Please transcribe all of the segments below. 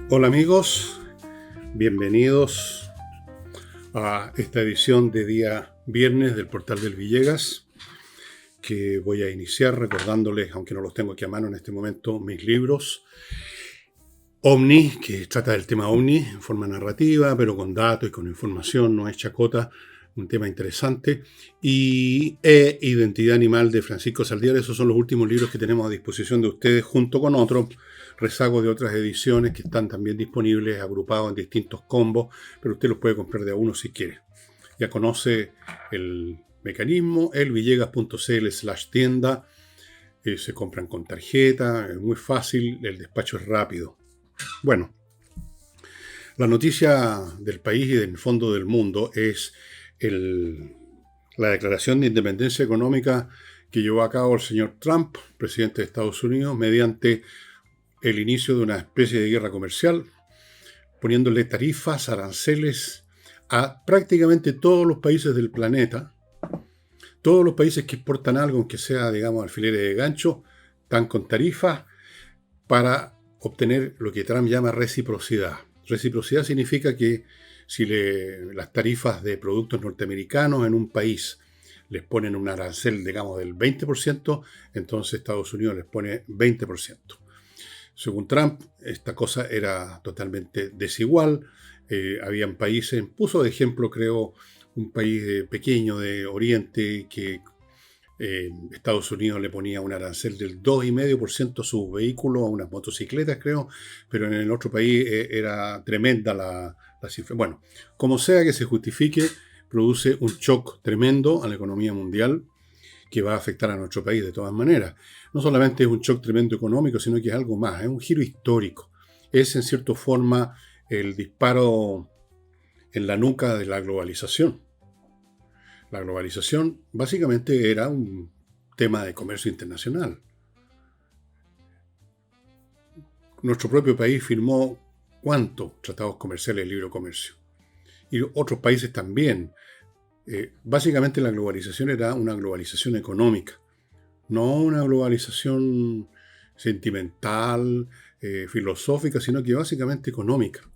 Hola amigos, bienvenidos a esta edición de día viernes del Portal del Villegas, que voy a iniciar recordándoles, aunque no los tengo aquí a mano en este momento, mis libros. Omni, que trata del tema OVNI en forma narrativa, pero con datos y con información, no es chacota, un tema interesante. Y Identidad Animal de Francisco Saldívar. Esos son los últimos libros que tenemos a disposición de ustedes, junto con otros rezagos de otras ediciones que están también disponibles, agrupados en distintos combos, pero usted los puede comprar de a uno si quiere. Ya conoce el mecanismo, elvillegas.cl/tienda. Se compran con tarjeta, es muy fácil, el despacho es rápido. Bueno, la noticia del país y del fondo del mundo es la declaración de independencia económica que llevó a cabo el señor Trump, presidente de Estados Unidos, mediante el inicio de una especie de guerra comercial, poniéndole tarifas, aranceles a prácticamente todos los países del planeta. Todos los países que exportan algo, aunque sea, digamos, alfileres de gancho, están con tarifas para obtener lo que Trump llama reciprocidad. Reciprocidad significa que si las tarifas de productos norteamericanos en un país les ponen un arancel, digamos, del 20%, entonces Estados Unidos les pone 20%. Según Trump, esta cosa era totalmente desigual. Habían países, puso de ejemplo, creo, un país pequeño de Oriente que Estados Unidos le ponía un arancel del 2,5% a sus vehículos, a unas motocicletas, creo, pero en el otro país era tremenda la cifra. Bueno, como sea que se justifique, produce un shock tremendo a la economía mundial que va a afectar a nuestro país de todas maneras. No solamente es un shock tremendo económico, sino que es algo más, es un giro histórico. Es, en cierta forma, el disparo en la nuca de la globalización. La globalización básicamente era un tema de comercio internacional. Nuestro propio país firmó ¿cuántos tratados comerciales de libre comercio? Y otros países también. Básicamente la globalización era una globalización económica, no una globalización sentimental, filosófica, sino que básicamente económica.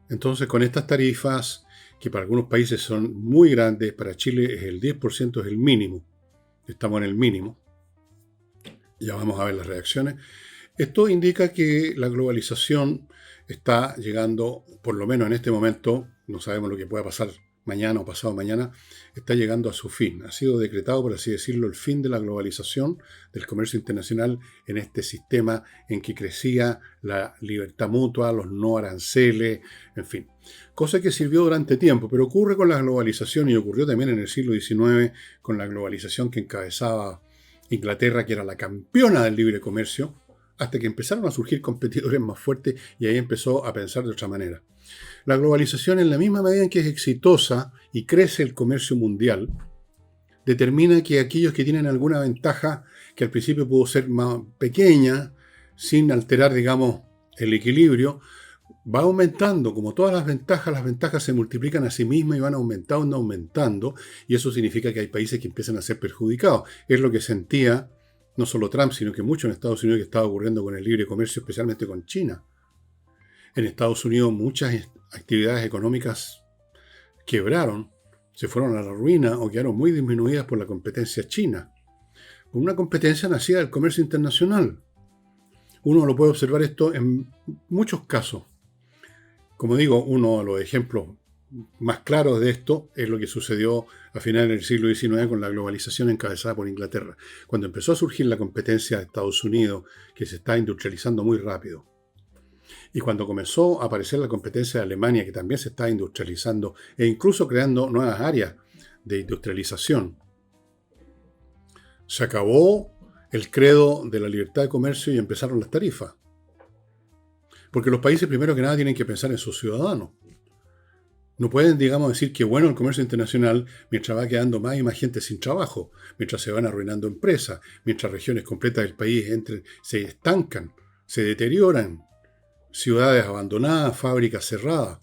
Entonces, con estas tarifas, que para algunos países son muy grandes, para Chile es el 10%, es el mínimo. Estamos en el mínimo. Ya vamos a ver las reacciones. Esto indica que la globalización está llegando, por lo menos en este momento, no sabemos lo que pueda pasar mañana o pasado mañana, está llegando a su fin. Ha sido decretado, por así decirlo, el fin de la globalización, del comercio internacional en este sistema en que crecía la libertad mutua, los no aranceles, en fin. Cosa que sirvió durante tiempo, pero ocurre con la globalización y ocurrió también en el siglo XIX con la globalización que encabezaba Inglaterra, que era la campeona del libre comercio, hasta que empezaron a surgir competidores más fuertes y ahí empezó a pensar de otra manera. La globalización, en la misma medida en que es exitosa y crece el comercio mundial, determina que aquellos que tienen alguna ventaja, que al principio pudo ser más pequeña, sin alterar, digamos, el equilibrio, va aumentando. Como todas las ventajas se multiplican a sí mismas y van aumentando, y eso significa que hay países que empiezan a ser perjudicados. Es lo que sentía no solo Trump, sino que mucho en Estados Unidos que estaba ocurriendo con el libre comercio, especialmente con China. En Estados Unidos muchas actividades económicas quebraron, se fueron a la ruina o quedaron muy disminuidas por la competencia china. Una competencia nacida del comercio internacional. Uno lo puede observar esto en muchos casos. Como digo, uno de los ejemplos más claros de esto es lo que sucedió a finales del siglo XIX con la globalización encabezada por Inglaterra, cuando empezó a surgir la competencia de Estados Unidos, que se está industrializando muy rápido. Y cuando comenzó a aparecer la competencia de Alemania, que también se está industrializando e incluso creando nuevas áreas de industrialización, se acabó el credo de la libertad de comercio y empezaron las tarifas. Porque los países, primero que nada, tienen que pensar en sus ciudadanos. No pueden, digamos, decir que bueno el comercio internacional mientras va quedando más y más gente sin trabajo, mientras se van arruinando empresas, mientras regiones completas del país se estancan, se deterioran, ciudades abandonadas, fábricas cerradas.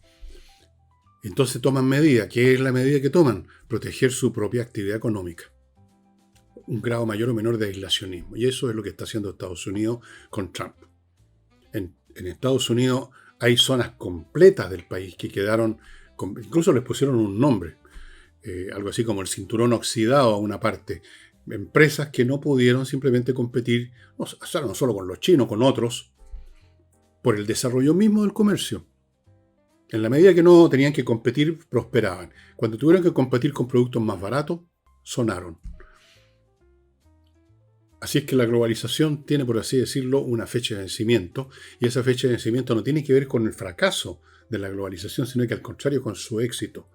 Entonces toman medidas. ¿Qué es la medida que toman? Proteger su propia actividad económica. Un grado mayor o menor de aislacionismo. Y eso es lo que está haciendo Estados Unidos con Trump. En Estados Unidos Hay zonas completas del país que quedaron, incluso les pusieron un nombre, algo así como el cinturón oxidado a una parte. Empresas que no pudieron simplemente competir, no solo con los chinos, con otros, por el desarrollo mismo del comercio. En la medida que no tenían que competir, prosperaban. Cuando tuvieron que competir con productos más baratos, sonaron. Así es que la globalización tiene, por así decirlo, una fecha de vencimiento, y esa fecha de vencimiento no tiene que ver con el fracaso de la globalización, sino que al contrario con su éxito.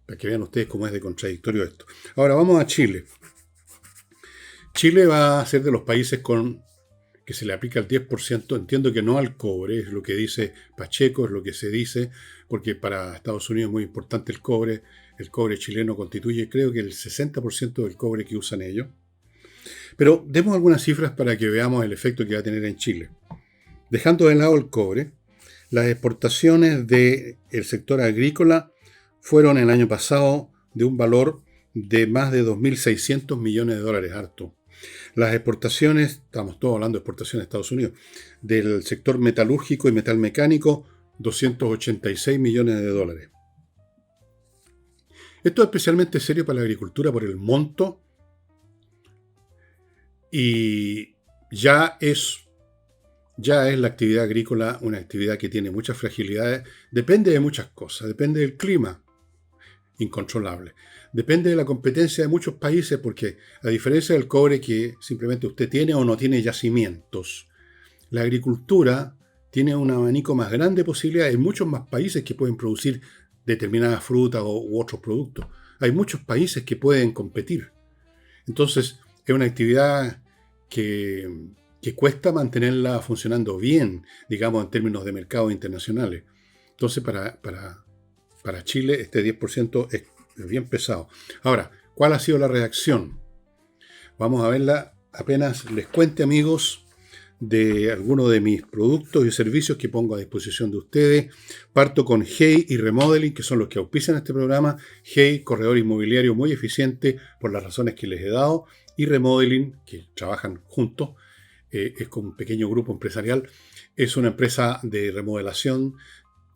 Para que vean ustedes cómo es de contradictorio esto. Ahora vamos a Chile. Chile va a ser de los países que se le aplica el 10%, entiendo que no al cobre, es lo que dice Pacheco, es lo que se dice, porque para Estados Unidos es muy importante el cobre chileno constituye creo que el 60% del cobre que usan ellos. Pero demos algunas cifras para que veamos el efecto que va a tener en Chile. Dejando de lado el cobre, las exportaciones del sector agrícola fueron el año pasado de un valor de más de 2.600 millones de dólares, harto. Las exportaciones, estamos todos hablando de exportaciones a Estados Unidos, del sector metalúrgico y metalmecánico, 286 millones de dólares. Esto es especialmente serio para la agricultura por el monto y ya es la actividad agrícola una actividad que tiene muchas fragilidades. Depende de muchas cosas, depende del clima incontrolable. Depende de la competencia de muchos países porque, a diferencia del cobre que simplemente usted tiene o no tiene yacimientos, la agricultura tiene un abanico más grande de posibilidades. Hay muchos más países que pueden producir determinadas frutas u otros productos. Hay muchos países que pueden competir. Entonces, es una actividad que cuesta mantenerla funcionando bien, digamos, en términos de mercados internacionales. Entonces, para Chile, este 10% es bien pesado. Ahora, ¿cuál ha sido la reacción? Vamos a verla apenas les cuente, amigos, de algunos de mis productos y servicios que pongo a disposición de ustedes. Parto con Hey y Remodeling, que son los que auspician este programa. Hey, corredor inmobiliario muy eficiente por las razones que les he dado, y Remodeling, que trabajan juntos, es con un pequeño grupo empresarial. Es una empresa de remodelación,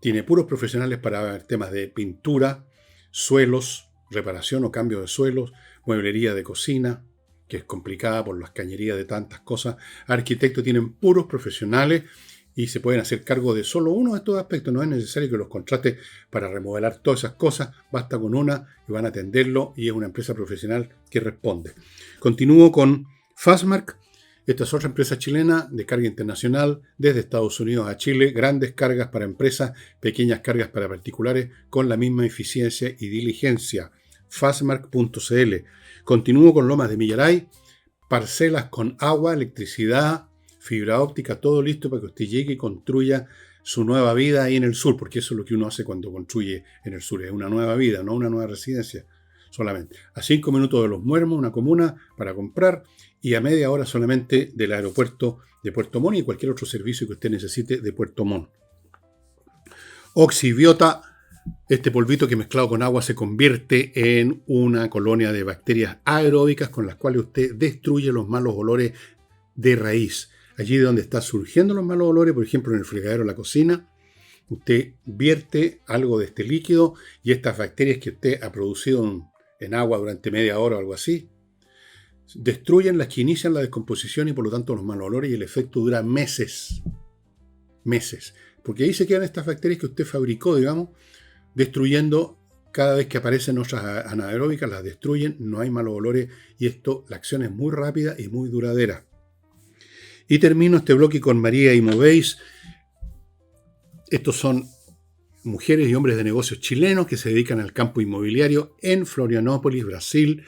tiene puros profesionales para temas de pintura, suelos, reparación o cambio de suelos, mueblería de cocina, que es complicada por las cañerías de tantas cosas. Arquitectos tienen puros profesionales y se pueden hacer cargo de solo uno de estos aspectos. No es necesario que los contrate para remodelar todas esas cosas. Basta con una y van a atenderlo, y es una empresa profesional que responde. Continúo con Fastmark. Esta es otra empresa chilena de carga internacional desde Estados Unidos a Chile. Grandes cargas para empresas, pequeñas cargas para particulares con la misma eficiencia y diligencia. Fastmark.cl. Continúo con Lomas de Millaray. Parcelas con agua, electricidad, fibra óptica, todo listo para que usted llegue y construya su nueva vida ahí en el sur, porque eso es lo que uno hace cuando construye en el sur. Es una nueva vida, no una nueva residencia solamente. A 5 minutos de Los Muermos, una comuna para comprar, y a media hora solamente del aeropuerto de Puerto Montt y cualquier otro servicio que usted necesite de Puerto Montt. Oxibiota, este polvito que mezclado con agua se convierte en una colonia de bacterias aeróbicas con las cuales usted destruye los malos olores de raíz. Allí donde están surgiendo los malos olores, por ejemplo en el fregadero de la cocina, usted vierte algo de este líquido y estas bacterias que usted ha producido en agua durante media hora o algo así, destruyen las que inician la descomposición y por lo tanto los malos olores, y el efecto dura meses. Meses. Porque ahí se quedan estas bacterias que usted fabricó, digamos, destruyendo cada vez que aparecen otras anaeróbicas, las destruyen, no hay malos olores, y esto, la acción es muy rápida y muy duradera. Y termino este bloque con María Imoveis. Estos son mujeres y hombres de negocios chilenos que se dedican al campo inmobiliario en Florianópolis, Brasil,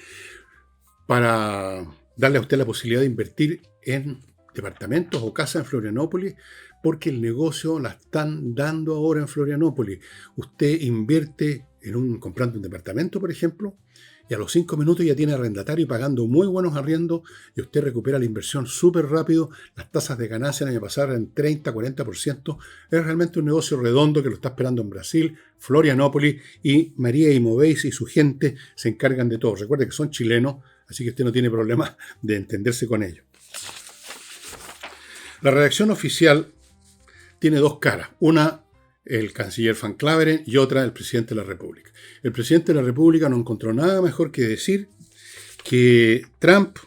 para darle a usted la posibilidad de invertir en departamentos o casas en Florianópolis, porque el negocio la están dando ahora en Florianópolis. Usted invierte comprando un departamento, por ejemplo, y a los 5 minutos ya tiene arrendatario y pagando muy buenos arriendos, y usted recupera la inversión súper rápido. Las tasas de ganancia el año pasado eran 30-40%. Es realmente un negocio redondo que lo está esperando en Brasil, Florianópolis, y María Imoveis y su gente se encargan de todo. Recuerde que son chilenos, así que usted no tiene problema de entenderse con ellos. La redacción oficial tiene dos caras. Una, el canciller Van Claveren, y otra, el presidente de la República. El presidente de la República no encontró nada mejor que decir que Trump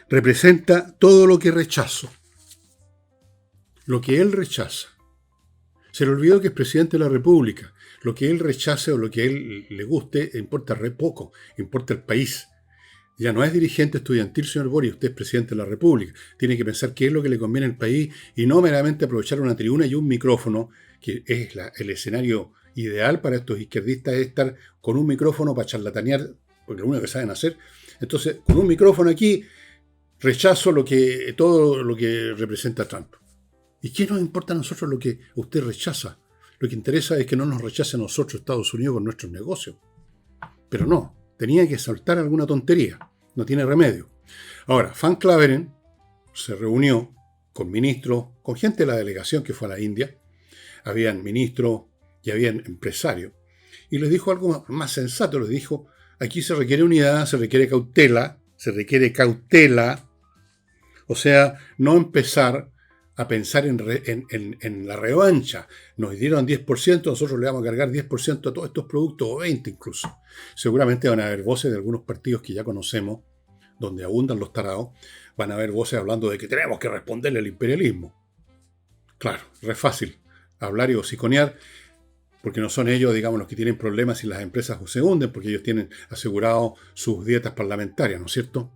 representa todo lo que rechazo. Lo que él rechaza. Se le olvidó que es presidente de la República. Lo que él rechace o lo que a él le guste importa re poco, importa el país. Ya no es dirigente estudiantil, señor Boric, usted es presidente de la República. Tiene que pensar qué es lo que le conviene al país y no meramente aprovechar una tribuna y un micrófono, que es el escenario ideal para estos izquierdistas, es estar con un micrófono para charlatanear, porque lo único que saben hacer. Entonces, con un micrófono aquí, rechazo todo lo que representa Trump. ¿Y qué nos importa a nosotros lo que usted rechaza? Lo que interesa es que no nos rechace a nosotros, Estados Unidos, con nuestros negocios. Pero no, tenía que soltar alguna tontería. No tiene remedio. Ahora, Van Claveren se reunió con ministros, con gente de la delegación que fue a la India. Habían ministros y habían empresarios. Y les dijo algo más sensato. Les dijo, aquí se requiere unidad, se requiere cautela. O sea, no empezar a pensar en la revancha. Nos dieron 10%, nosotros le vamos a cargar 10% a todos estos productos, o 20% incluso. Seguramente van a haber voces de algunos partidos que ya conocemos, donde abundan los tarados, van a haber voces hablando de que tenemos que responderle al imperialismo. Claro, es fácil hablar y hociconear, porque no son ellos, digamos, los que tienen problemas si las empresas se hunden, porque ellos tienen asegurado sus dietas parlamentarias, ¿no es cierto?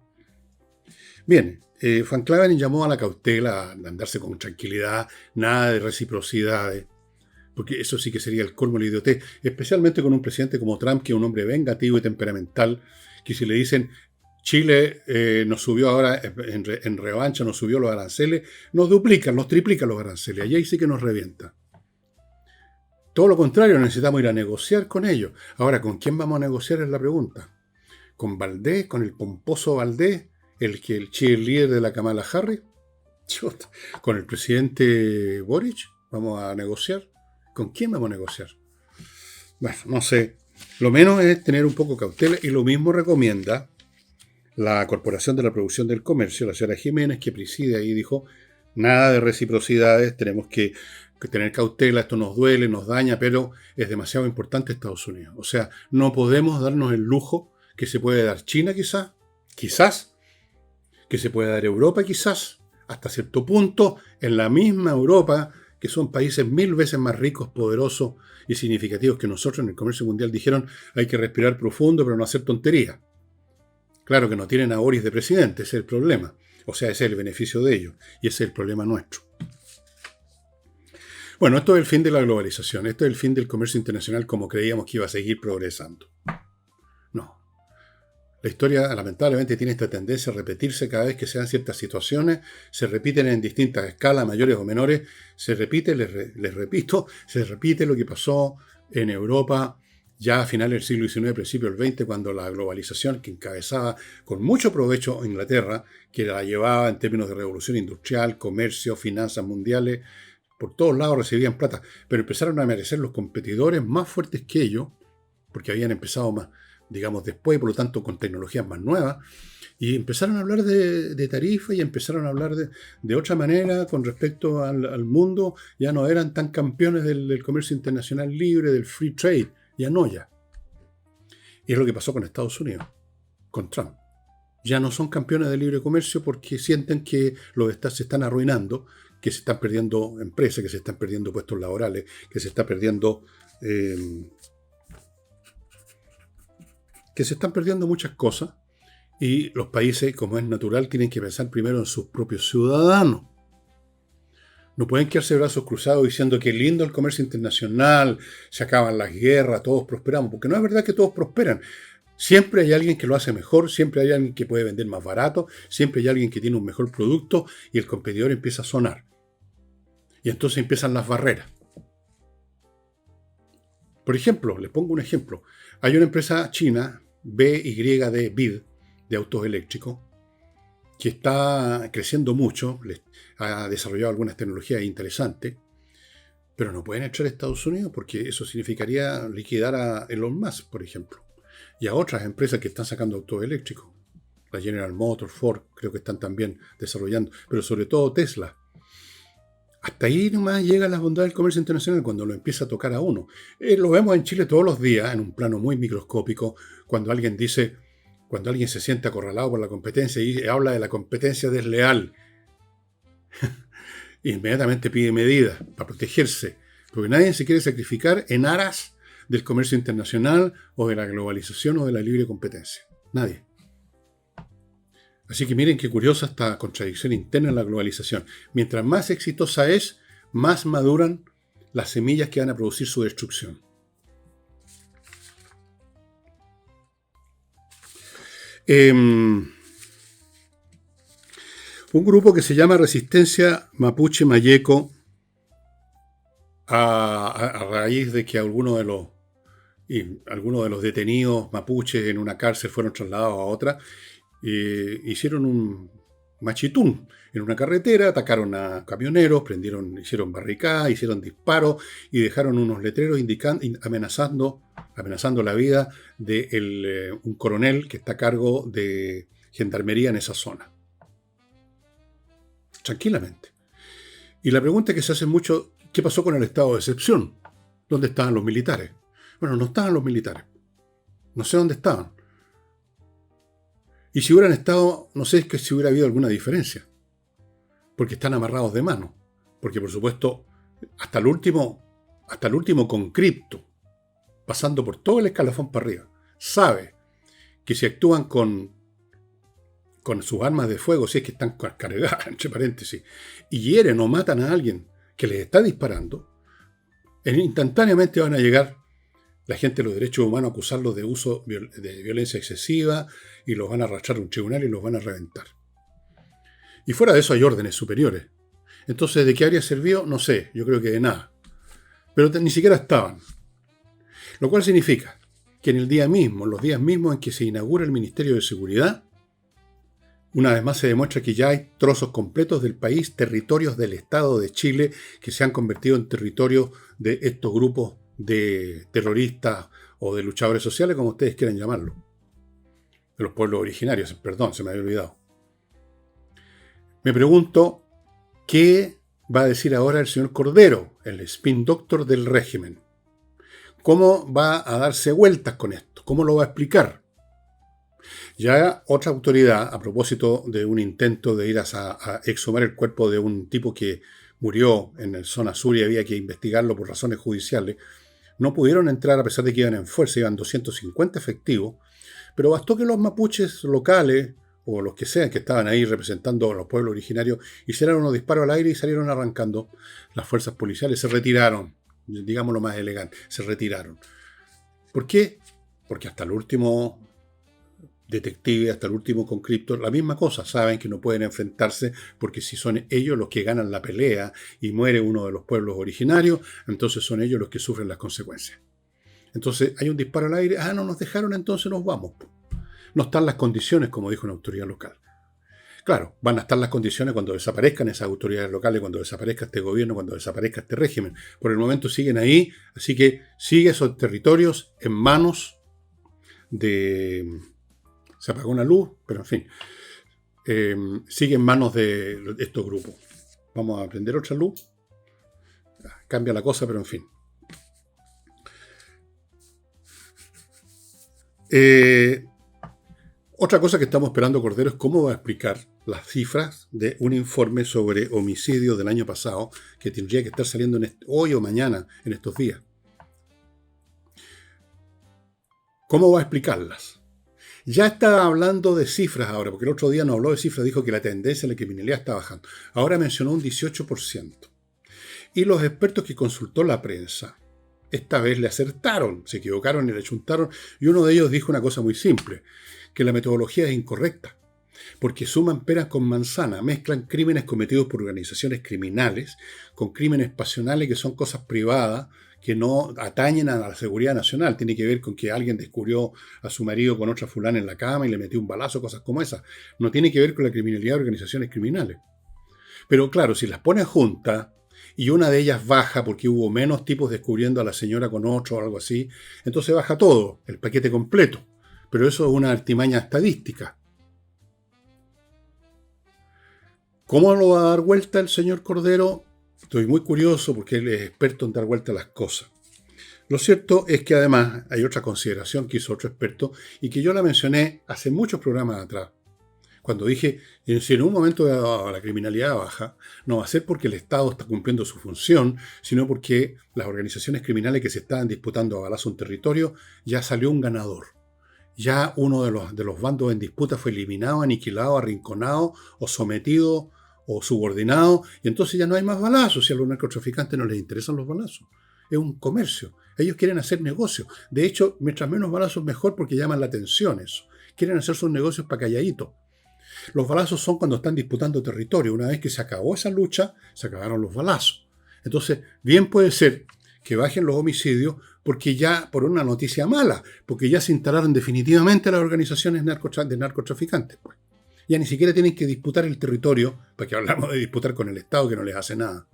Bien, Van Claveren llamó a la cautela, a andarse con tranquilidad, nada de reciprocidades, porque eso sí que sería el colmo de la idiotez, especialmente con un presidente como Trump, que es un hombre vengativo y temperamental, que si le dicen Chile nos subió ahora en revancha, nos subió los aranceles, nos duplican, nos triplican los aranceles, y ahí sí que nos revienta. Todo lo contrario, necesitamos ir a negociar con ellos. Ahora, ¿con quién vamos a negociar es la pregunta? ¿Con Valdés, con el pomposo Valdés? El cheerleader de la Kamala Harris, con el presidente Boric, vamos a negociar. ¿Con quién vamos a negociar? Bueno, no sé. Lo menos es tener un poco de cautela, y lo mismo recomienda la Corporación de la Producción del Comercio, la señora Jiménez, que preside ahí, dijo, nada de reciprocidades, tenemos que tener cautela, esto nos duele, nos daña, pero es demasiado importante Estados Unidos. O sea, no podemos darnos el lujo que se puede dar China quizás, que se puede dar Europa quizás, hasta cierto punto, en la misma Europa, que son países 1000 veces más ricos, poderosos y significativos que nosotros en el comercio mundial, dijeron, hay que respirar profundo, pero no hacer tonterías. Claro que no tienen a Boris de presidente, ese es el problema. O sea, ese es el beneficio de ellos, y ese es el problema nuestro. Bueno, esto es el fin de la globalización, esto es el fin del comercio internacional como creíamos que iba a seguir progresando. No. La historia lamentablemente tiene esta tendencia a repetirse cada vez que se dan ciertas situaciones, se repiten en distintas escalas, mayores o menores, se repite, les repito, se repite lo que pasó en Europa ya a finales del siglo XIX, principio del XX, cuando la globalización que encabezaba con mucho provecho Inglaterra, que la llevaba en términos de revolución industrial, comercio, finanzas mundiales, por todos lados recibían plata, pero empezaron a merecer los competidores más fuertes que ellos, porque habían empezado más, digamos, después, por lo tanto, con tecnologías más nuevas, y empezaron a hablar de tarifas y empezaron a hablar de otra manera con respecto al mundo. Ya no eran tan campeones del comercio internacional libre, del free trade, ya no ya. Y es lo que pasó con Estados Unidos, con Trump. Ya no son campeones de libre comercio porque sienten que se están arruinando, que se están perdiendo empresas, que se están perdiendo puestos laborales, que se está perdiendo... que se están perdiendo muchas cosas, y los países, como es natural, tienen que pensar primero en sus propios ciudadanos. No pueden quedarse de brazos cruzados diciendo que lindo el comercio internacional, se acaban las guerras, todos prosperamos, porque no es verdad que todos prosperan. Siempre hay alguien que lo hace mejor, siempre hay alguien que puede vender más barato, siempre hay alguien que tiene un mejor producto y el competidor empieza a sonar. Y entonces empiezan las barreras. Por ejemplo, les pongo un ejemplo. Hay una empresa china, BYD, BID, de autos eléctricos, que está creciendo mucho, ha desarrollado algunas tecnologías interesantes, pero no pueden entrar a Estados Unidos porque eso significaría liquidar a Elon Musk, por ejemplo, y a otras empresas que están sacando autos eléctricos. La General Motors, Ford, creo que están también desarrollando, pero sobre todo Tesla. Hasta ahí nomás llega la bondad del comercio internacional cuando lo empieza a tocar a uno. Lo vemos en Chile todos los días, en un plano muy microscópico, cuando alguien dice, cuando alguien se siente acorralado por la competencia y habla de la competencia desleal, inmediatamente pide medidas para protegerse, porque nadie se quiere sacrificar en aras del comercio internacional o de la globalización o de la libre competencia. Nadie. Así que miren qué curiosa esta contradicción interna en la globalización. Mientras más exitosa es, más maduran las semillas que van a producir su destrucción. Un grupo que se llama Resistencia Mapuche Mayeco, a raíz de que algunos de los detenidos mapuches en una cárcel fueron trasladados a otra, hicieron un machitún en una carretera, atacaron a camioneros, hicieron barricadas, hicieron disparos y dejaron unos letreros amenazando la vida de un coronel que está a cargo de gendarmería en esa zona. Tranquilamente. Y la pregunta que se hace mucho, ¿qué pasó con el estado de excepción? ¿Dónde estaban los militares? Bueno, no estaban los militares. No sé dónde estaban. Y si hubieran estado, no sé si hubiera habido alguna diferencia. Porque están amarrados de mano. Porque, por supuesto, hasta el último conscripto, pasando por todo el escalafón para arriba, sabe que si actúan con sus armas de fuego, si es que están cargadas, entre paréntesis, y hieren o matan a alguien que les está disparando, instantáneamente van a llegar la gente de los derechos humanos a acusarlos de uso de violencia excesiva y los van a arrastrar a un tribunal y los van a reventar. Y fuera de eso hay órdenes superiores. Entonces, ¿de qué habría servido? No sé, yo creo que de nada. Pero ni siquiera estaban. Lo cual significa que en los días mismos en que se inaugura el Ministerio de Seguridad, una vez más se demuestra que ya hay trozos completos del país, territorios del Estado de Chile, que se han convertido en territorios de estos grupos de terroristas o de luchadores sociales, como ustedes quieran llamarlo. De los pueblos originarios, perdón, se me había olvidado. Me pregunto, ¿qué va a decir ahora el señor Cordero, el spin doctor del régimen? ¿Cómo va a darse vueltas con esto? ¿Cómo lo va a explicar? Ya otra autoridad, a propósito de un intento de ir a exhumar el cuerpo de un tipo que murió en la zona sur y había que investigarlo por razones judiciales, no pudieron entrar a pesar de que iban en fuerza, iban 250 efectivos, pero bastó que los mapuches locales, o los que sean que estaban ahí representando a los pueblos originarios, hicieran unos disparos al aire y salieron arrancando. Las fuerzas policiales se retiraron, digámoslo más elegante, se retiraron. ¿Por qué? Porque hasta el último detective, hasta el último conscripto, la misma cosa, saben que no pueden enfrentarse porque si son ellos los que ganan la pelea y muere uno de los pueblos originarios, entonces son ellos los que sufren las consecuencias. Entonces hay un disparo al aire, no nos dejaron, entonces nos vamos. No están las condiciones, como dijo una autoridad local. Claro, van a estar las condiciones cuando desaparezcan esas autoridades locales, cuando desaparezca este gobierno, cuando desaparezca este régimen. Por el momento siguen ahí, así que sigue esos territorios en manos de... Se apagó una luz, pero en fin, sigue en manos de estos grupos. Vamos a prender otra luz. Cambia la cosa, pero en fin. Otra cosa que estamos esperando, Cordero, es cómo va a explicar las cifras de un informe sobre homicidio del año pasado que tendría que estar saliendo hoy o mañana, en estos días. ¿Cómo va a explicarlas? Ya está hablando de cifras ahora, porque el otro día no habló de cifras, dijo que la tendencia en la criminalidad está bajando. Ahora mencionó un 18%. Y los expertos que consultó la prensa, esta vez le acertaron, se equivocaron y le chuntaron, y uno de ellos dijo una cosa muy simple, que la metodología es incorrecta, porque suman peras con manzana, mezclan crímenes cometidos por organizaciones criminales con crímenes pasionales que son cosas privadas, que no atañen a la seguridad nacional. Tiene que ver con que alguien descubrió a su marido con otra fulana en la cama y le metió un balazo, cosas como esas. No tiene que ver con la criminalidad de organizaciones criminales. Pero claro, si las pones juntas y una de ellas baja porque hubo menos tipos descubriendo a la señora con otro o algo así, entonces baja todo, el paquete completo. Pero eso es una artimaña estadística. ¿Cómo lo va a dar vuelta el señor Cordero? Estoy muy curioso porque él es experto en dar vuelta a las cosas. Lo cierto es que además hay otra consideración que hizo otro experto y que yo la mencioné hace muchos programas atrás. Cuando dije, si en un momento dado la criminalidad baja, no va a ser porque el Estado está cumpliendo su función, sino porque las organizaciones criminales que se estaban disputando a balazo un territorio, ya salió un ganador. Ya uno de los bandos en disputa fue eliminado, aniquilado, arrinconado o sometido o subordinado, y entonces ya no hay más balazos. Si a los narcotraficantes no les interesan los balazos. Es un comercio. Ellos quieren hacer negocio. De hecho, mientras menos balazos mejor porque llaman la atención eso. Quieren hacer sus negocios para calladito. Los balazos son cuando están disputando territorio. Una vez que se acabó esa lucha, se acabaron los balazos. Entonces, bien puede ser que bajen los homicidios porque ya, por una noticia mala, porque ya se instalaron definitivamente las organizaciones de narcotraficantes. Pues. Ya ni siquiera tienen que disputar el territorio, para que hablamos de disputar con el Estado que no les hace nada.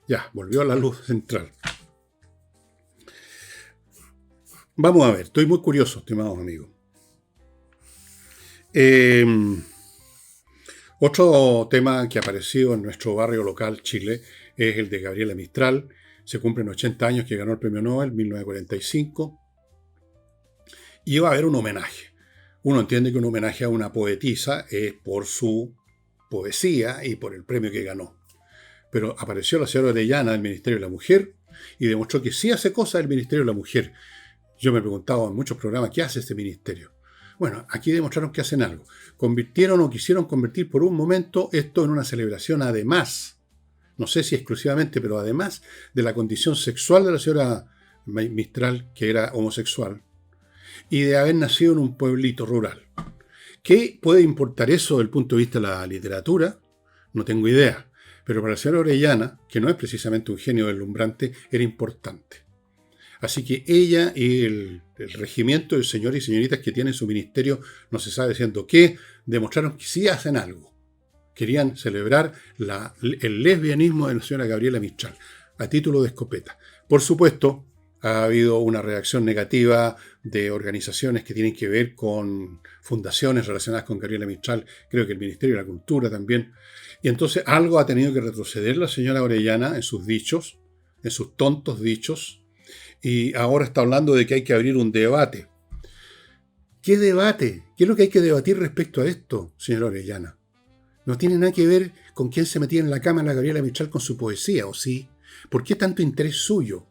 Ya, volvió a la luz central. Vamos a ver, estoy muy curioso, estimados amigos. Otro tema que apareció en nuestro barrio local, Chile, es el de Gabriela Mistral. Se cumplen 80 años que ganó el premio Nobel, 1945. Y va a haber un homenaje. Uno entiende que un homenaje a una poetisa es por su poesía y por el premio que ganó. Pero apareció la señora Orellana del Ministerio de la Mujer y demostró que sí hace cosas el Ministerio de la Mujer. Yo me preguntaba en muchos programas, ¿qué hace este ministerio? Bueno, aquí demostraron que hacen algo. Convirtieron o quisieron convertir por un momento esto en una celebración además, no sé si exclusivamente, pero además de la condición sexual de la señora Mistral, que era homosexual, y de haber nacido en un pueblito rural. ¿Qué puede importar eso desde el punto de vista de la literatura? No tengo idea. Pero para la señora Orellana, que no es precisamente un genio deslumbrante, era importante. Así que ella y el regimiento de señores y señoritas que tienen su ministerio, no se sabe diciendo qué, demostraron que sí hacen algo. Querían celebrar el lesbianismo de la señora Gabriela Mistral, a título de escopeta. Por supuesto, ha habido una reacción negativa de organizaciones que tienen que ver con fundaciones relacionadas con Gabriela Mistral, creo que el Ministerio de la Cultura también. Y entonces algo ha tenido que retroceder la señora Orellana en sus dichos, en sus tontos dichos, y ahora está hablando de que hay que abrir un debate. ¿Qué debate? ¿Qué es lo que hay que debatir respecto a esto, señora Orellana? No tiene nada que ver con quién se metía en la cama la Gabriela Mistral con su poesía, ¿o sí? ¿Por qué tanto interés suyo?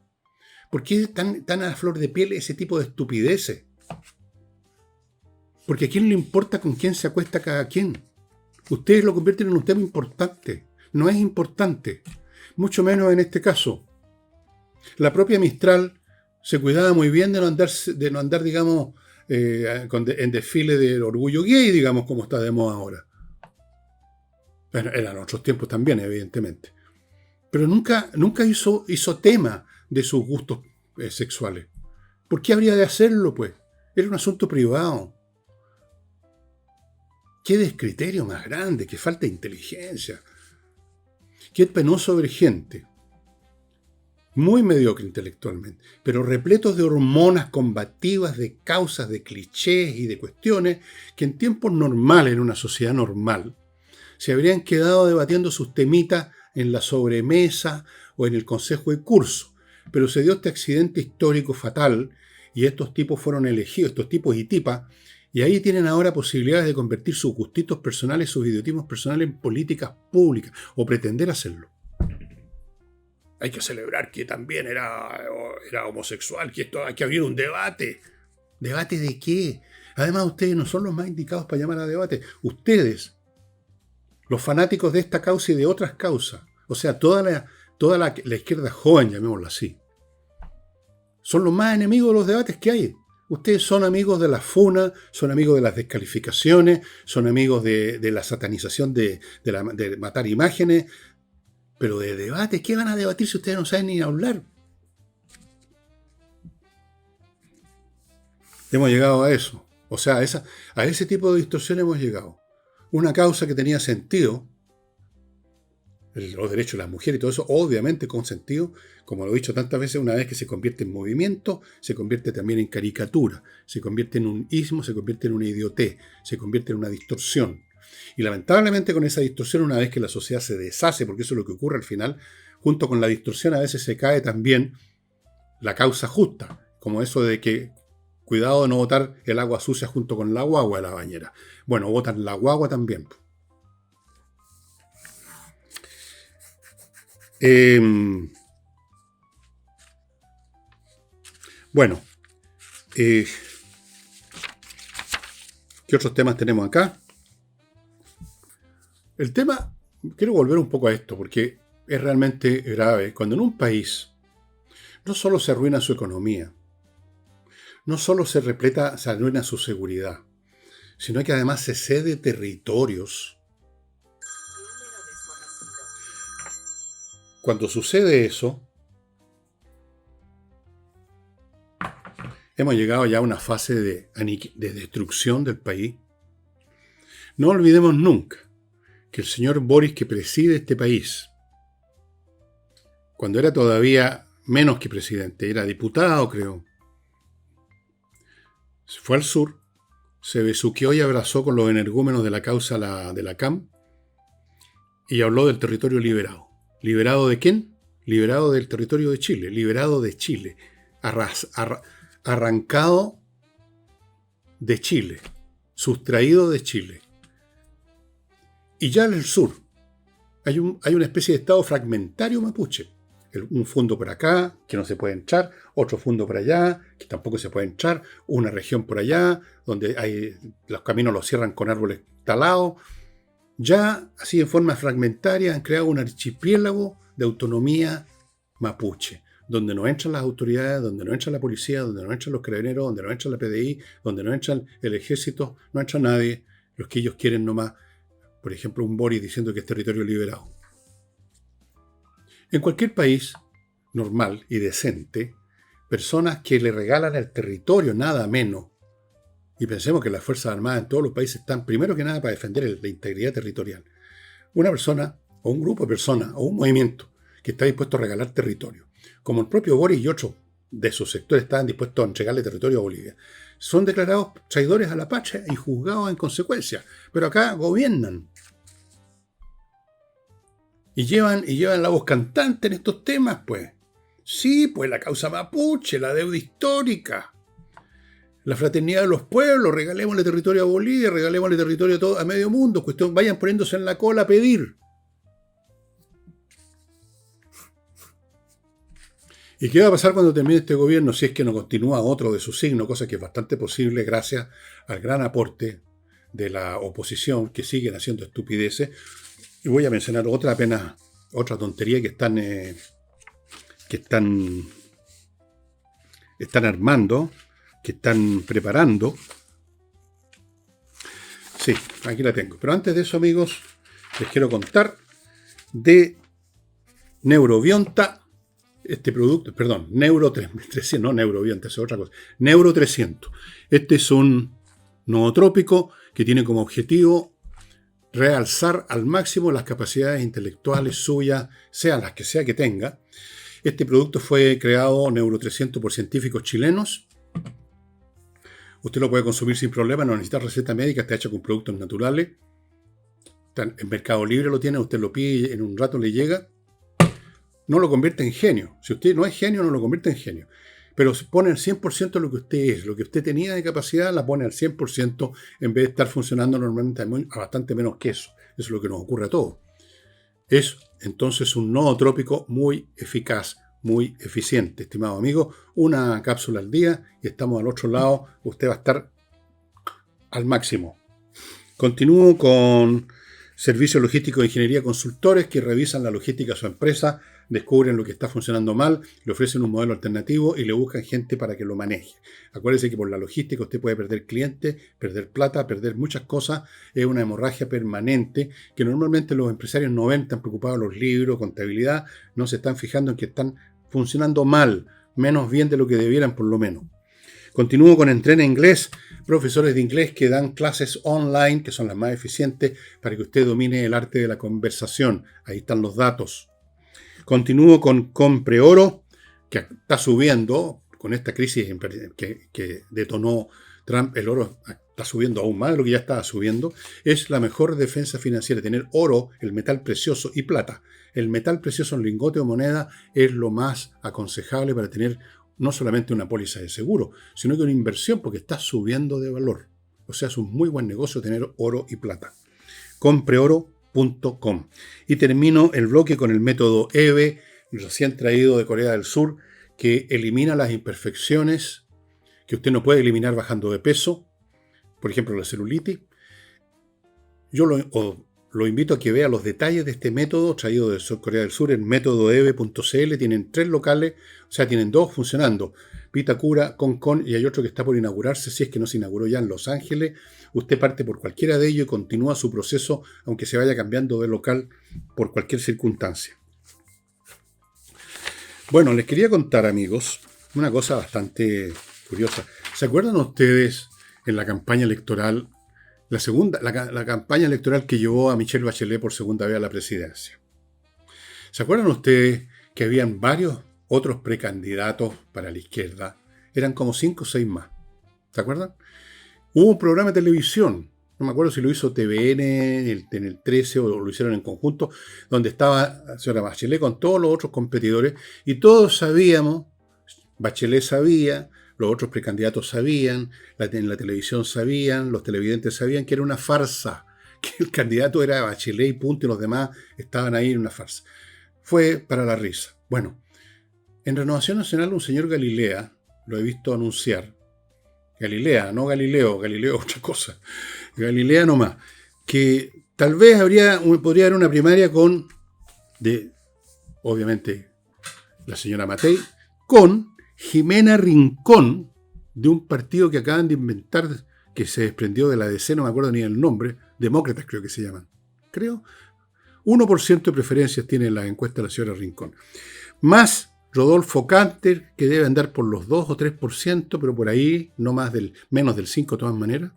¿Por qué tan a flor de piel ese tipo de estupideces? Porque a quién le importa con quién se acuesta cada quien. Ustedes lo convierten en un tema importante. No es importante. Mucho menos en este caso. La propia Mistral se cuidaba muy bien de no andar digamos, en desfile del orgullo gay, digamos, como está de moda ahora. Bueno, eran otros tiempos también, evidentemente. Pero nunca hizo tema de sus gustos sexuales. ¿Por qué habría de hacerlo, pues? Era un asunto privado. Qué descriterio más grande, qué falta de inteligencia. Qué penoso ver gente muy mediocre intelectualmente, pero repletos de hormonas combativas, de causas, de clichés y de cuestiones que en tiempos normales, en una sociedad normal, se habrían quedado debatiendo sus temitas en la sobremesa o en el consejo de curso. Pero se dio este accidente histórico fatal y estos tipos fueron elegidos, estos tipos y tipas, y ahí tienen ahora posibilidades de convertir sus gustitos personales, sus idiotismos personales en políticas públicas, o pretender hacerlo. Hay que celebrar que también era homosexual, que esto hay que abrir un debate. ¿Debate de qué? Además, ustedes no son los más indicados para llamar a debate. Ustedes, los fanáticos de esta causa y de otras causas, o sea, toda la izquierda joven, llamémoslo así, son los más enemigos de los debates que hay. Ustedes son amigos de la funa, son amigos de las descalificaciones, son amigos de la satanización de matar imágenes. Pero de debate, ¿qué van a debatir si ustedes no saben ni hablar? Hemos llegado a eso. O sea, a ese tipo de distorsión hemos llegado. Una causa que tenía sentido, los derechos de las mujeres y todo eso, obviamente con sentido, como lo he dicho tantas veces, una vez que se convierte en movimiento, se convierte también en caricatura, se convierte en un ismo, se convierte en una idiotez, se convierte en una distorsión. Y lamentablemente con esa distorsión, una vez que la sociedad se deshace, porque eso es lo que ocurre al final, junto con la distorsión a veces se cae también la causa justa, como eso de que cuidado de no botar el agua sucia junto con la guagua de la bañera. Bueno, botan la guagua también. Bueno, ¿qué otros temas tenemos acá? El tema, quiero volver un poco a esto, porque es realmente grave. Cuando en un país no solo se arruina su economía, no solo se arruina su seguridad, sino que además se cede territorios. Cuando sucede eso, hemos llegado ya a una fase de destrucción del país. No olvidemos nunca que el señor Boris, que preside este país, cuando era todavía menos que presidente, era diputado, creo, se fue al sur, se besuqueó y abrazó con los energúmenos de la causa de la CAM y habló del territorio liberado. ¿Liberado de quién? Liberado del territorio de Chile, liberado de Chile, arrancado de Chile, sustraído de Chile. Y ya en el sur hay una especie de estado fragmentario mapuche. Un fondo por acá, que no se puede entrar, otro fondo por allá, que tampoco se puede entrar, una región por allá, donde los caminos los cierran con árboles talados. Ya, así en forma fragmentaria, han creado un archipiélago de autonomía mapuche, donde no entran las autoridades, donde no entra la policía, donde no entran los carabineros, donde no entra la PDI, donde no entran el ejército, no entra nadie, los que ellos quieren nomás. Por ejemplo, un Boris diciendo que es territorio liberado. En cualquier país normal y decente, personas que le regalan el territorio nada menos, y pensemos que las Fuerzas Armadas en todos los países están primero que nada para defender la integridad territorial. Una persona, o un grupo de personas, o un movimiento que está dispuesto a regalar territorio, como el propio Boris y otros de sus sectores estaban dispuestos a entregarle territorio a Bolivia, son declarados traidores a la patria y juzgados en consecuencia. Pero acá gobiernan. Y llevan la voz cantante en estos temas, pues. Sí, pues la causa mapuche, la deuda histórica, la fraternidad de los pueblos, regalémosle territorio a Bolivia, regalémosle territorio a medio mundo, cuestión, vayan poniéndose en la cola a pedir. ¿Y qué va a pasar cuando termine este gobierno si es que no continúa otro de su signo? Cosa que es bastante posible gracias al gran aporte de la oposición, que siguen haciendo estupideces. Y voy a mencionar otra tontería que están armando, que están preparando. Sí, aquí la tengo. Pero antes de eso, amigos, les quiero contar de Neurobionta, este producto, perdón, Neuro 300, no Neurobionta, es otra cosa. Neuro 300. Este es un nootrópico que tiene como objetivo realzar al máximo las capacidades intelectuales suyas, sean las que sea que tenga. Este producto fue creado, Neuro 300, por científicos chilenos. Usted lo puede consumir sin problema, no necesita receta médica, está hecho con productos naturales. En Mercado Libre lo tiene, usted lo pide y en un rato le llega. No lo convierte en genio. Si usted no es genio, no lo convierte en genio. Pero pone al 100% lo que usted es. Lo que usted tenía de capacidad la pone al 100% en vez de estar funcionando normalmente a bastante menos que eso. Eso es lo que nos ocurre a todos. Es entonces un nootrópico muy eficaz, muy eficiente, estimado amigo. Una cápsula al día y estamos al otro lado. Usted va a estar al máximo. Continúo con Servicios Logísticos de Ingeniería Consultores, que revisan la logística de su empresa, descubren lo que está funcionando mal, le ofrecen un modelo alternativo y le buscan gente para que lo maneje. Acuérdese que por la logística usted puede perder clientes, perder plata, perder muchas cosas. Es una hemorragia permanente que normalmente los empresarios no ven, están preocupados los libros, contabilidad, no se están fijando en que están funcionando mal, menos bien de lo que debieran por lo menos. Continúo con Entrena Inglés, profesores de inglés que dan clases online, que son las más eficientes, para que usted domine el arte de la conversación. Ahí están los datos. Continúo con Compre Oro, que está subiendo con esta crisis que detonó Trump. El oro está subiendo aún más de lo que ya estaba subiendo, es la mejor defensa financiera. Tener oro, el metal precioso, y plata. El metal precioso en lingote o moneda es lo más aconsejable para tener no solamente una póliza de seguro, sino que una inversión, porque está subiendo de valor. O sea, es un muy buen negocio tener oro y plata. Compreoro.com. Y termino el bloque con el método EVE, recién traído de Corea del Sur, que elimina las imperfecciones que usted no puede eliminar bajando de peso, por ejemplo la celulitis. Yo lo invito a que vea los detalles de este método traído de Corea del Sur en métodoeve.cl. Tienen 3 locales, o sea, tienen 2 funcionando. Vitacura, Concón, y hay otro que está por inaugurarse, si es que no se inauguró ya, en Los Ángeles. Usted parte por cualquiera de ellos y continúa su proceso, aunque se vaya cambiando de local por cualquier circunstancia. Bueno, les quería contar, amigos, una cosa bastante curiosa. ¿Se acuerdan ustedes en la campaña electoral, la campaña electoral que llevó a Michelle Bachelet por segunda vez a la presidencia? ¿Se acuerdan ustedes que habían varios otros precandidatos para la izquierda? Eran como 5 o 6 más. ¿Se acuerdan? Hubo un programa de televisión, no me acuerdo si lo hizo TVN en el 13 o lo hicieron en conjunto, donde estaba la señora Bachelet con todos los otros competidores, y todos sabíamos, Bachelet sabía, los otros precandidatos sabían, en la televisión sabían, los televidentes sabían que era una farsa, que el candidato era Bachelet y punto, y los demás estaban ahí en una farsa. Fue para la risa. Bueno, en Renovación Nacional un señor Galilea, lo he visto anunciar, Galilea, no Galileo, Galileo otra cosa, Galilea nomás, que tal vez podría haber una primaria obviamente, la señora Matei, con Jimena Rincón, de un partido que acaban de inventar, que se desprendió de la DC, no me acuerdo ni el nombre, Demócratas creo que se llaman, creo, 1% de preferencias tiene en la encuesta la señora Rincón, más Rodolfo Canter, que debe andar por los 2 o 3%, pero por ahí, no menos del 5% de todas maneras.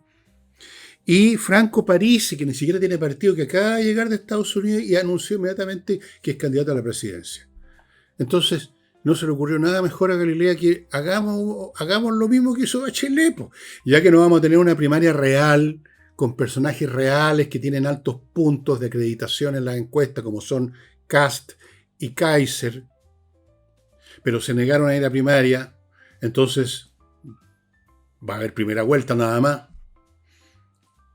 Y Franco Parisi, que ni siquiera tiene partido, que acaba de llegar de Estados Unidos y anunció inmediatamente que es candidato a la presidencia. Entonces, no se le ocurrió nada mejor a Galilea que hagamos lo mismo que hizo Bachelet, ya que no vamos a tener una primaria real, con personajes reales que tienen altos puntos de acreditación en las encuestas, como son Kast y Kaiser, pero se negaron a ir a primaria, entonces va a haber primera vuelta nada más.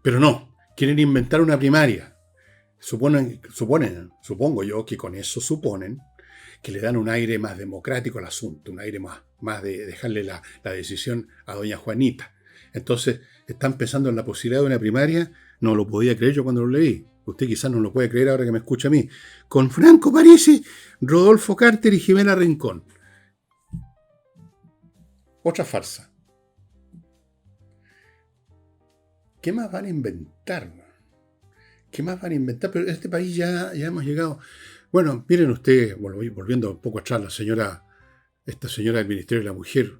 Pero no, quieren inventar una primaria. Supongo yo que con eso suponen que le dan un aire más democrático al asunto, un aire más de dejarle la decisión a doña Juanita. Entonces, están pensando en la posibilidad de una primaria. No lo podía creer yo cuando lo leí. Usted quizás no lo puede creer ahora que me escucha a mí. Con Franco Parisi, Rodolfo Canter y Jimena Rincón. Otra farsa. ¿Qué más van a inventar? ¿Qué más van a inventar? Pero en este país ya hemos llegado. Bueno, miren ustedes, volviendo un poco atrás, esta señora del Ministerio de la Mujer,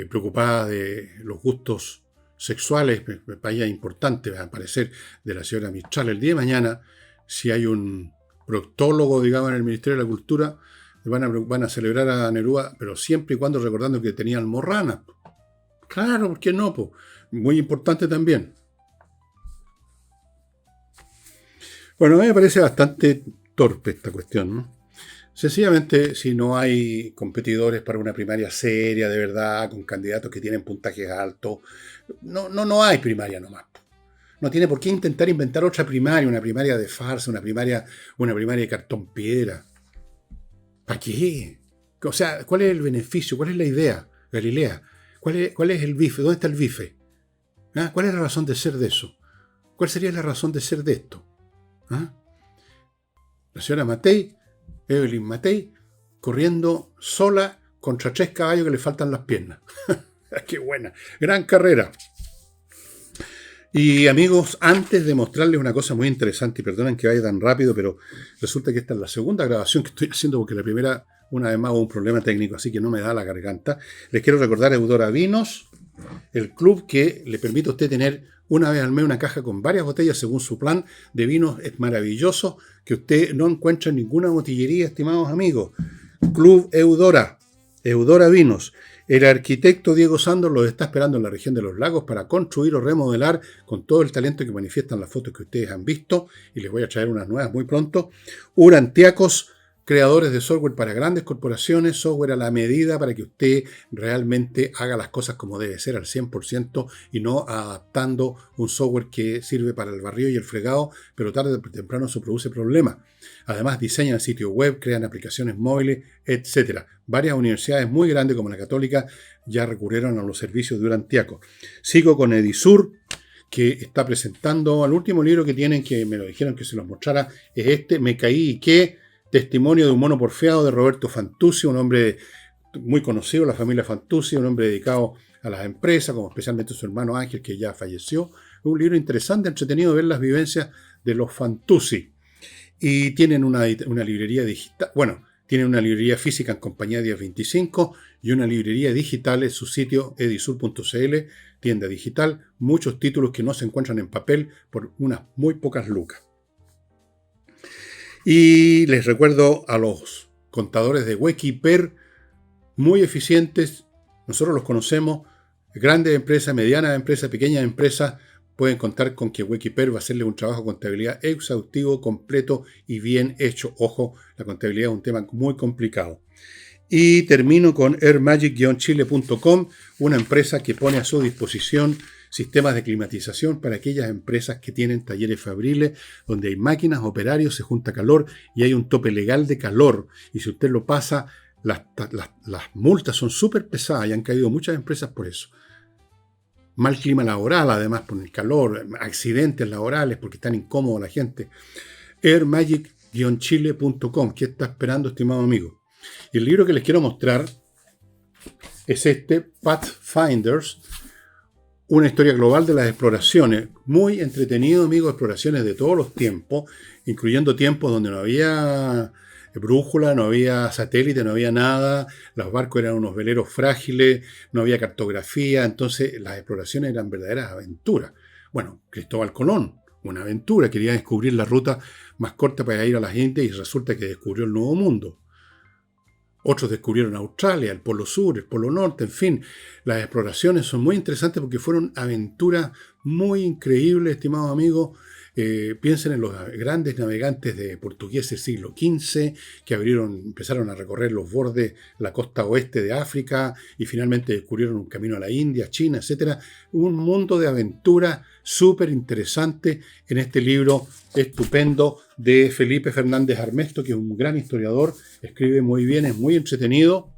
preocupada de los gustos sexuales, me parece importante, va a aparecer, de la señora Mistral. El día de mañana, si hay un proctólogo, digamos, en el Ministerio de la Cultura, van a celebrar a Neruda, pero siempre y cuando recordando que tenía almorrana. Claro, ¿por qué no? Muy importante también. Bueno, a mí me parece bastante torpe esta cuestión, ¿no? Sencillamente, si no hay competidores para una primaria seria, de verdad, con candidatos que tienen puntajes altos, no hay primaria nomás. No tiene por qué intentar inventar otra primaria, una primaria de farsa, una primaria de cartón piedra. ¿Para qué? O sea, ¿cuál es el beneficio? ¿Cuál es la idea, Galilea? ¿Cuál es el bife? ¿Dónde está el bife? ¿Ah? ¿Cuál es la razón de ser de eso? ¿Cuál sería la razón de ser de esto? ¿Ah? La señora Matei, Evelyn Matei, corriendo sola contra 3 caballos que le faltan las piernas. ¡Qué buena! Gran carrera. Y amigos, antes de mostrarles una cosa muy interesante, y perdonen que vaya tan rápido, pero resulta que esta es la segunda grabación que estoy haciendo porque la primera, una vez más, hubo un problema técnico, así que no me da la garganta. Les quiero recordar Eudora Vinos, el club que le permite a usted tener una vez al mes una caja con varias botellas según su plan de vinos. Es maravilloso, que usted no encuentra en ninguna botillería, estimados amigos. Club Eudora Vinos. El arquitecto Diego Santos los está esperando en la región de los lagos para construir o remodelar con todo el talento que manifiestan las fotos que ustedes han visto, y les voy a traer unas nuevas muy pronto. Urantiacos, creadores de software para grandes corporaciones, software a la medida para que usted realmente haga las cosas como debe ser al 100% y no adaptando un software que sirve para el barrido y el fregado, pero tarde o temprano eso produce problemas. Además diseñan sitios web, crean aplicaciones móviles, etc. Varias universidades muy grandes como la Católica ya recurrieron a los servicios de Urantiaco. Sigo con Edisur, que está presentando el último libro que tienen, que me lo dijeron que se los mostrara, es este, Me caí y qué, testimonio de un mono porfiado, de Roberto Fantuzzi, un hombre muy conocido, la familia Fantuzzi, un hombre dedicado a las empresas, como especialmente su hermano Ángel, que ya falleció. Un libro interesante, entretenido ver las vivencias de los Fantuzzi. Y tienen una librería digital, bueno, tienen una librería física en Compañía Díaz 25 y una librería digital en su sitio edisur.cl, tienda digital, muchos títulos que no se encuentran en papel por unas muy pocas lucas. Y les recuerdo a los contadores de Wikiper, muy eficientes, nosotros los conocemos, grandes empresas, medianas empresas, pequeñas empresas, pueden contar con que Wikiper va a hacerle un trabajo de contabilidad exhaustivo, completo y bien hecho. Ojo, la contabilidad es un tema muy complicado. Y termino con airmagic-chile.com, una empresa que pone a su disposición sistemas de climatización para aquellas empresas que tienen talleres fabriles, donde hay máquinas, operarios, se junta calor y hay un tope legal de calor. Y si usted lo pasa, las multas son súper pesadas y han caído muchas empresas por eso. Mal clima laboral, además, por el calor, accidentes laborales, porque están incómodos la gente. airmagic-chile.com. ¿Qué está esperando, estimado amigo? Y el libro que les quiero mostrar es este, Pathfinders, una historia global de las exploraciones. Muy entretenido, amigo, exploraciones de todos los tiempos, incluyendo tiempos donde no había brújula, no había satélite, no había nada, los barcos eran unos veleros frágiles, no había cartografía, entonces las exploraciones eran verdaderas aventuras. Bueno, Cristóbal Colón, una aventura, quería descubrir la ruta más corta para ir a las Indias y resulta que descubrió el Nuevo Mundo. Otros descubrieron Australia, el Polo Sur, el Polo Norte, en fin. Las exploraciones son muy interesantes porque fueron aventuras muy increíbles, estimados amigos. Piensen en los grandes navegantes de portugueses del siglo XV que empezaron a recorrer los bordes, la costa oeste de África y finalmente descubrieron un camino a la India, China, etc. Un mundo de aventuras súper interesante en este libro estupendo de Felipe Fernández Armesto, que es un gran historiador, escribe muy bien, es muy entretenido,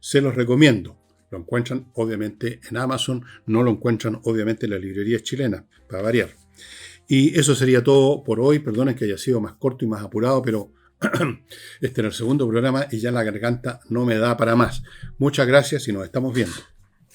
se los recomiendo. Lo encuentran obviamente en Amazon, no lo encuentran obviamente en las librerías chilenas, para variar. Y eso sería todo por hoy. Perdonen que haya sido más corto y más apurado, pero este era el segundo programa y ya la garganta no me da para más. Muchas gracias y nos estamos viendo.